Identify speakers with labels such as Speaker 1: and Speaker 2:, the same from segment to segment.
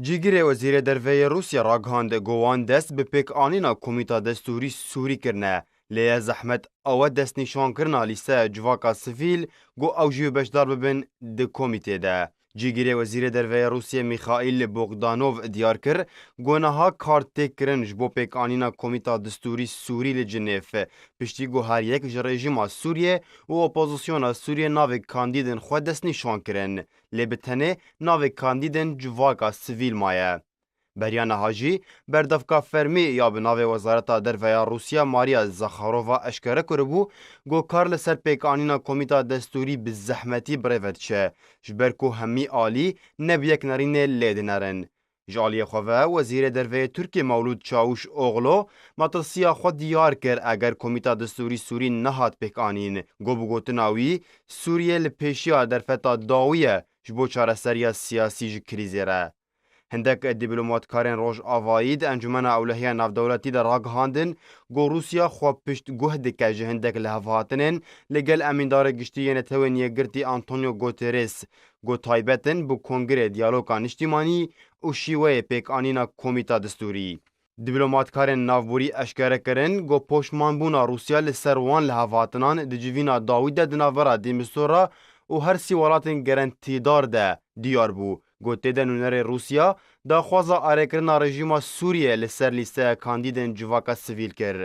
Speaker 1: جیگیر وزیر دروی روسیا راگهاند گوان دست به پیک آنینا کمیتا دستوری سوری کرنه لیه زحمت او دست نشان کرنا لیسه جواکا سفیل گو او جیو بشدار ببین ده کمیته ده. جیگیر وزیر دروی روسیا میخائیل بوغدانوف دیار کر گونها کارت تک کرن جبو پیک آنینا کمیتا دستوری سوری لجنیف پشتی گو هر یک رژیم سوریه و اپوزیسیون سوریه ناو کاندیدن خود دست نشان کرن لی بتنه ناو کاندیدن جواکا سفیل مایه. بریان هاجی بردفکا فرمی یا به ناو وزارت درویا روسیا ماریا زخارووا اشکره کربو گو کارل سر پیکانینا کمیتا دستوری به زحمتی بریوت شه جبرکو همی آلی نبیک نرینه لیدنرن. جالی خواه وزیر دروی ترکی مولود چاوش اوغلو مطلسیا خود دیار کر اگر کمیتا دستوری سوری نهات پیکانین گو بگوتناوی سوریه لپیشیا درفتا داویه جبو چارەسەریya siyasî ji krîzê re. Hindek dîplomîtkarên Rojavayî di Encûmena Ewlehiya Navdewletî de ragihandin got Rûsya xwe pişt guh dike ji hindek lihevhatinên li gel emîndarê giştî yên Netewên Yekgirtî Antonio Guterres got taybetin bi Kongrê Diyaloga Niştîmanî û şîweyê pêkanîna komîta distûrî. Dîplomîtkarên navborî eşkere kirin got poşmanbûna Rûsya li ser wan lihevhatinan di civîna dawî de di navbera Dîmistora û her sî welatên gerentîdar de diyar bû. Gotê de nûnerê Rûsya daxwaza arêkirina rejîma Sûriye li ser lîsteya kandîdên civaka sivîl kir.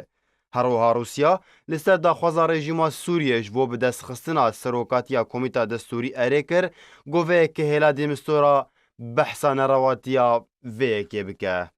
Speaker 1: Herwiha Rûsya li ser daxwaza rejîma Sûriye ji bo bi destxistina serokatiya komîta destûrî erê kir, got vêyekê hêla Dîmistora behsa nerewatiya vê yekê bike.